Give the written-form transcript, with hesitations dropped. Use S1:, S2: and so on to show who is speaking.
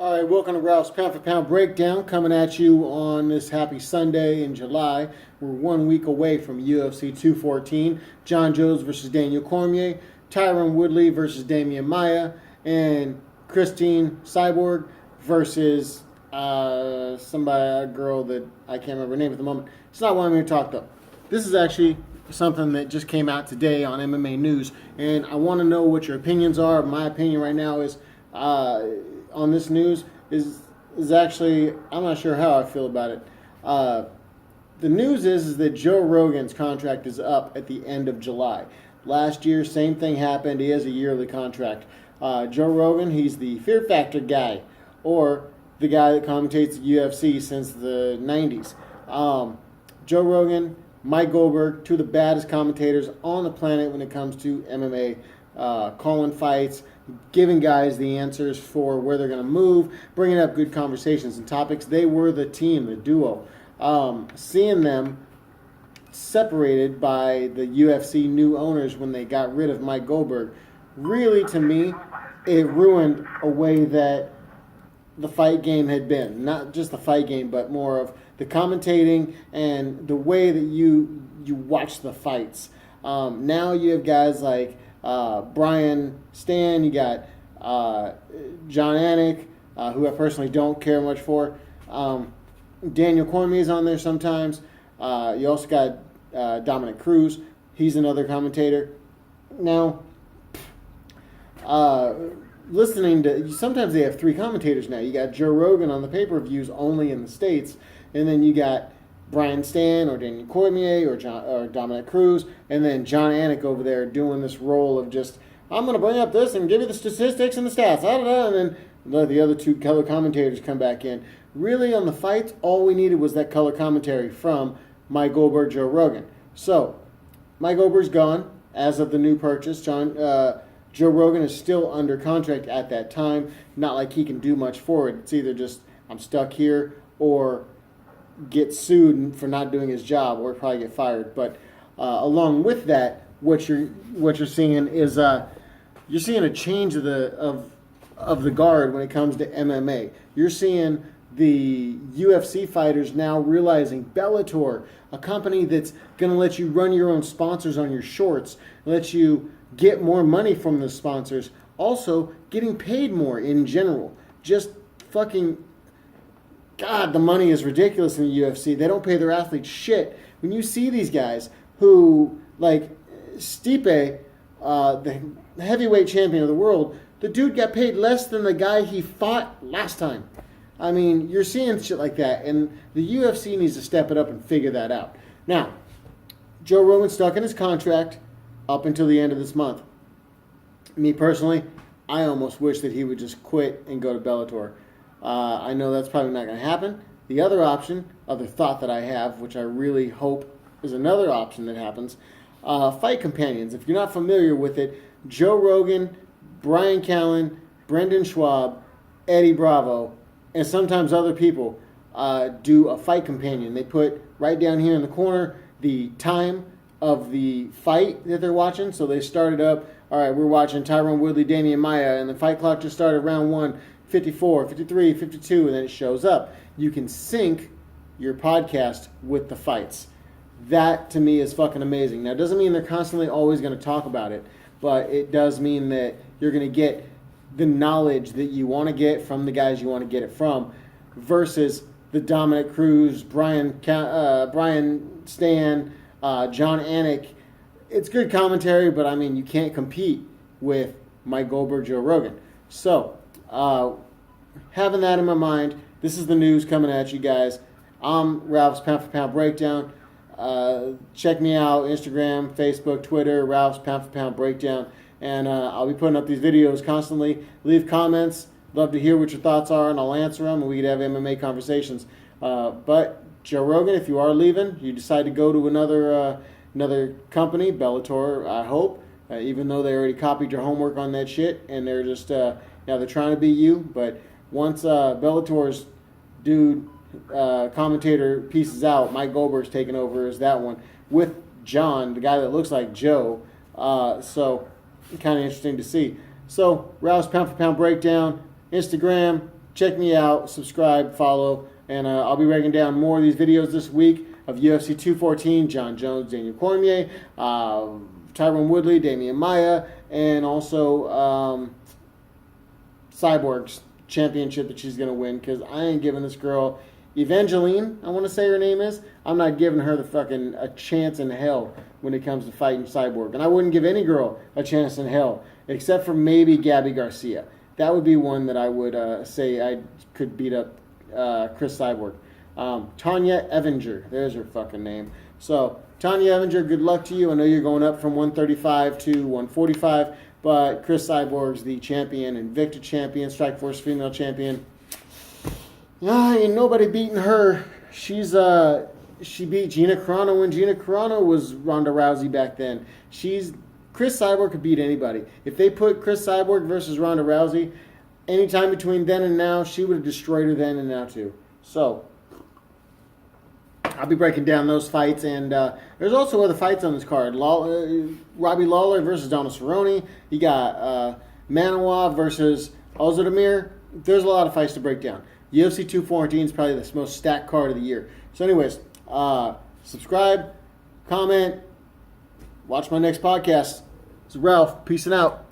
S1: All right, welcome to Ralph's Pound for Pound Breakdown, coming at you on this happy Sunday in July. We're 1 week away from UFC 214, John Jones versus Daniel Cormier, Tyron Woodley versus Damian Maia, and Christine Cyborg versus a girl that I can't remember her name at the moment. It's not what I'm going to talk though. This is actually something that just came out today on MMA News, and I want to know what your opinions are. My opinion right now is on this news is actually, I'm not sure how I feel about it. The news is that Joe Rogan's contract is up at the end of July. Last year, same thing happened. He has a yearly contract. Joe Rogan, he's the Fear Factor guy, or the guy that commentates the UFC since the 90s. Joe Rogan, Mike Goldberg, two of the baddest commentators on the planet when it comes to MMA, calling fights, giving guys the answers for where they're going to move, bringing up good conversations and topics. They were the team, the duo. Seeing them separated by the UFC new owners when they got rid of Mike Goldberg, really, to me, it ruined a way that the fight game had been. Not just the fight game, but more of the commentating and the way that you watch the fights. Now you have guys like Brian Stan, you got John Anik, who I personally don't care much for. Daniel Cormier is on there sometimes. You also got Dominic Cruz. He's another commentator. Now, listening to, sometimes they have three commentators now. You got Joe Rogan on the pay-per-views only in the States, and then you got Brian Stan or Daniel Cormier or Dominic Cruz, and then John Anik over there doing this role of just, I'm going to bring up this and give you the statistics and the stats, and then let the other two color commentators come back in. Really, on the fights, all we needed was that color commentary from Mike Goldberg, Joe Rogan. So, Mike Goldberg's gone as of the new purchase. Joe Rogan is still under contract at that time. Not like he can do much for it. It's either just, I'm stuck here, or get sued for not doing his job, or probably get fired. But along with that, what you're seeing is you're seeing a change of the guard when it comes to MMA. You're seeing the UFC fighters now realizing Bellator, a company that's going to let you run your own sponsors on your shorts, let you get more money from the sponsors, also getting paid more in general. Just fucking, God, the money is ridiculous in the UFC. They don't pay their athletes shit. When you see these guys who, like Stipe, the heavyweight champion of the world, the dude got paid less than the guy he fought last time. I mean, you're seeing shit like that, and the UFC needs to step it up and figure that out. Now, Joe Rogan's stuck in his contract up until the end of this month. Me personally, I almost wish that he would just quit and go to Bellator. I know that's probably not going to happen. The other option, other thought that I have, which I really hope is another option that happens, fight companions. If you're not familiar with it, Joe Rogan, Brian Callen, Brendan Schwab, Eddie Bravo, and sometimes other people do a fight companion. They put right down here in the corner the time of the fight that they're watching. So they started up, all right, we're watching Tyron Woodley, Damian Maia, and the fight clock just started round 1, 54, 53, 52, and then it shows up. You can sync your podcast with the fights. That, to me, is fucking amazing. Now, it doesn't mean they're constantly always going to talk about it, but it does mean that you're going to get the knowledge that you want to get from the guys you want to get it from, versus the Dominic Cruz, Brian Stan, John Anik. It's good commentary, but I mean, you can't compete with Mike Goldberg, Joe Rogan. So, having that in my mind, this is the news coming at you guys. I'm Ralph's Pound for Pound Breakdown. Check me out, Instagram, Facebook, Twitter, Ralph's Pound for Pound Breakdown. And I'll be putting up these videos constantly. Leave comments. Love to hear what your thoughts are, and I'll answer them, and we could have MMA conversations. But Joe Rogan, if you are leaving, you decide to go to another company, Bellator, I hope, even though they already copied your homework on that shit, and they're just, they're trying to beat you. But once Bellator's dude, commentator pieces out, Mike Goldberg's taking over as that one, with John, the guy that looks like Joe. So kind of interesting to see. So, Ralph's Pound for Pound Breakdown, Instagram, check me out, subscribe, follow, and I'll be breaking down more of these videos this week of UFC 214, John Jones, Daniel Cormier, Tyron Woodley, Damian Maia, and also Cyborg's championship that she's going to win, because I ain't giving this girl, Evangeline, I want to say her name is, I'm not giving her the fucking a chance in hell when it comes to fighting Cyborg. And I wouldn't give any girl a chance in hell, except for maybe Gabby Garcia. That would be one that I would say I could beat up Chris Cyborg. Tanya Evinger, there's her fucking name. So, Tanya Evinger, good luck to you. I know you're going up from 135 to 145, but Chris Cyborg's the champion, Invicta champion, Strikeforce female champion. Ain't nobody beating her. She beat Gina Carano when Gina Carano was Ronda Rousey back then. Chris Cyborg could beat anybody. If they put Chris Cyborg versus Ronda Rousey, anytime between then and now, she would have destroyed her then and now too. So, I'll be breaking down those fights, and there's also other fights on this card. Robbie Lawler versus Donald Cerrone. You got Manoa versus Ozdemir. There's a lot of fights to break down. UFC 214 is probably the most stacked card of the year. So anyways, subscribe, comment, watch my next podcast. This is Ralph. Peace out.